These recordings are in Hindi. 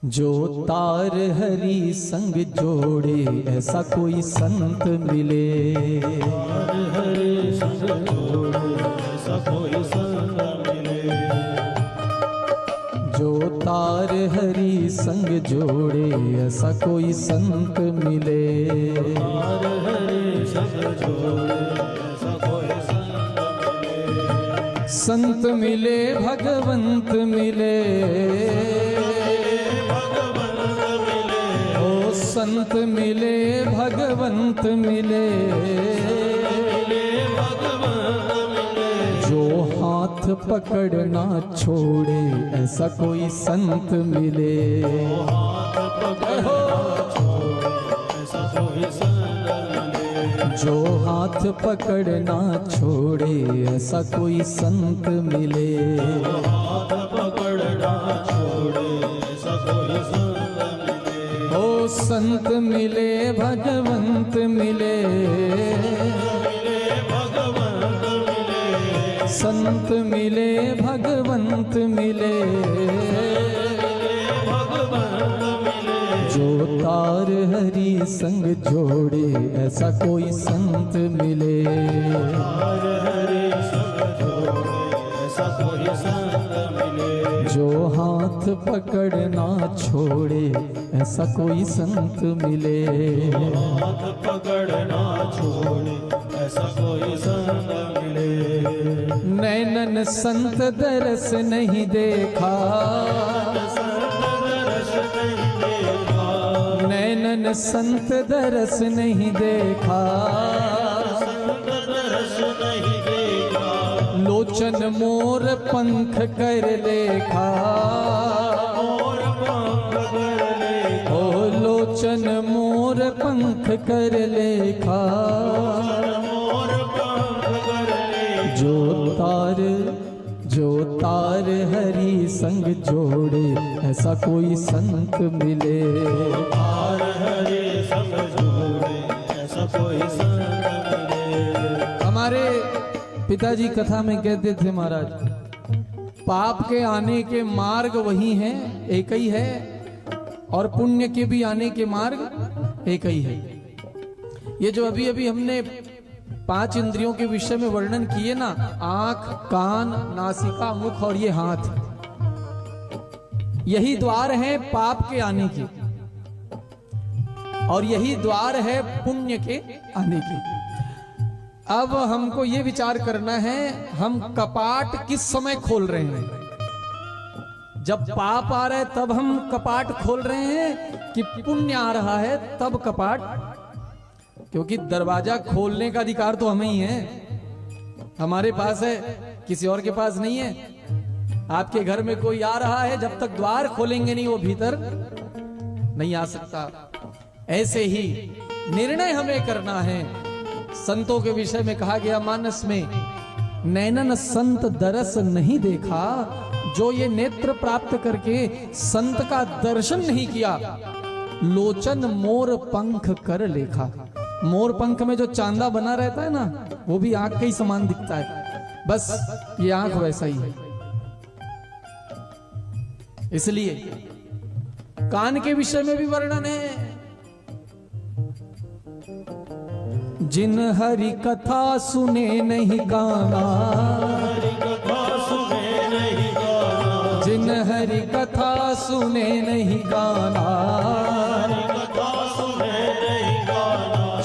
जो तार हरि संग जोड़े ऐसा कोई संत मिले। तार हरि संग जोड़े ऐसा कोई संत मिले। जो तार हरि संग जोड़े ऐसा कोई संत मिले। तार हरि संग जोड़े ऐसा कोई संत मिले। संत मिले भगवंत मिले। संत मिले भगवंत मिले। जो हाथ पकड़ना छोड़े ऐसा कोई संत मिले। जो हाथ पकड़ना छोड़े ऐसा कोई संत मिले। हाथ पकड़ना छोड़े ऐसा कोई संत मिले। ओ संत मिले भगवंत मिले। संत मिले भगवंत मिले। जो तार हरि संग जोड़े ऐसा कोई संत मिले। तार हरि संग जोड़े ऐसा कोई संत मिले। जो हाथ पकड़ना छोड़े ऐसा कोई संत मिले। हाथ पकड़ना छोड़े ऐसा कोई संत मिले। नैनन संत दरस नहीं देखा। नैनन संत दरस नहीं देखा। लोचन मोर पंख कर लेखा। ओ लोचन मोर पंख कर लेखा। जो तार हरि संग जोड़े ऐसा कोई संत मिले। तार हरि संग जोड़े ऐसा कोई संत मिले। हमारे पिताजी कथा में कहते थे महाराज, पाप के आने के मार्ग वही हैं, एक ही है, और पुण्य के भी आने के मार्ग एक ही है। ये जो अभी अभी हमने 5 इंद्रियों के विषय में वर्णन किए ना, आंख, कान, नासिका, मुख और ये हाथ, यही द्वार है पाप के आने के, और यही द्वार है पुण्य के आने के। अब हमको ये विचार करना है, हम कपाट किस समय खोल रहे हैं। जब पाप आ रहा है तब हम कपाट खोल रहे हैं कि पुण्य आ रहा है तब कपाट? क्योंकि दरवाजा खोलने का अधिकार तो हमें ही है, हमारे पास है, किसी और के पास नहीं है। आपके घर में कोई आ रहा है, जब तक द्वार खोलेंगे नहीं वो भीतर नहीं आ सकता। ऐसे ही निर्णय हमें करना है। संतों के विषय में कहा गया मानस में, नैनन संत दरस नहीं देखा। जो ये नेत्र प्राप्त करके संत का दर्शन नहीं किया, लोचन मोर पंख कर लेखा। मोर पंख में जो चांदा बना रहता है ना, वो भी आंख के ही समान दिखता है, बस ये आंख वैसा ही है। इसलिए कान के विषय में भी वर्णन है। जिन हरि कथा सुने नहीं गाना। जिन हरि कथा सुने नहीं गाना।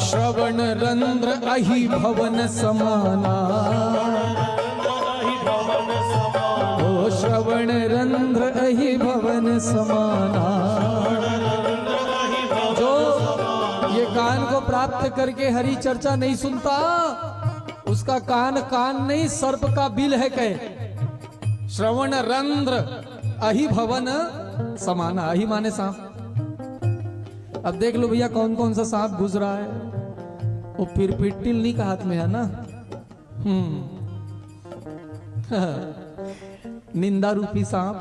श्रवण रंध्र अहि भवन समाना। ओ श्रवण रंध्र अहि भवन समाना। जो ये कान को प्राप्त करके हरि चर्चा नहीं सुनता, उसका कान कान नहीं सर्प का बिल है। कहे श्रवण रंध्र अहि भवन समाना। अहि माने सांप। अब देख लो भैया कौन कौन सा सांप घुस रहा है। वो पिरपिटिल नहीं का हाथ में है ना, निंदा रूपी सांप।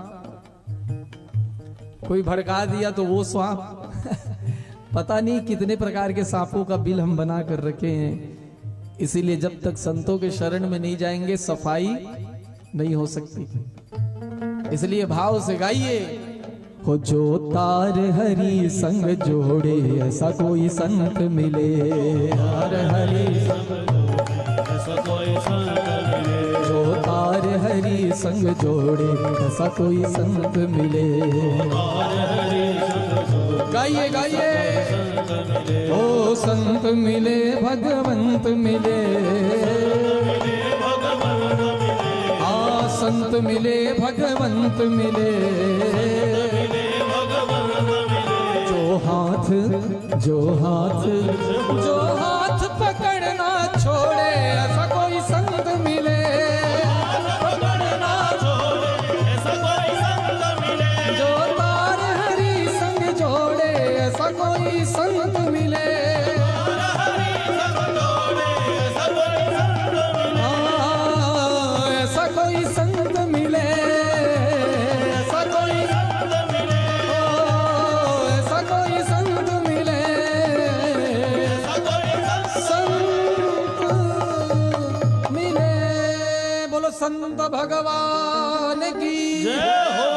कोई भड़का दिया तो वो सांप। पता नहीं कितने प्रकार के सांपों का बिल हम बना कर रखे हैं। इसीलिए जब तक संतों के शरण में नहीं जाएंगे सफाई नहीं हो सकती। इसलिए भाव से गाइए, हो जो तार हरि संग जोड़े ऐसा कोई संत मिले। तार हरि ऐसा कोई संत मिले। जो तार हरि संग जोड़े ऐसा कोई संत मिले। तार हरि संग जोड़े गाइए गाइए। संत मिले। ओ संत मिले भगवंत मिले। भगवंत मिले। आ संत मिले भगवंत मिले। जो हाथ पकड़ना छोड़े ऐसा कोई संत मिले। पकड़ना छोड़े ऐसा कोई संत मिले। जो तार हरि संग जोड़े ऐसा कोई संत मिले। हरि संग जोड़े ऐसा कोई संत मिले। ऐसा कोई संत मिले। ऐसा कोई संत मिले। ऐसा कोई संत मिले। ऐसा कोई संत मिले। बोलो संत भगवान की जय हो।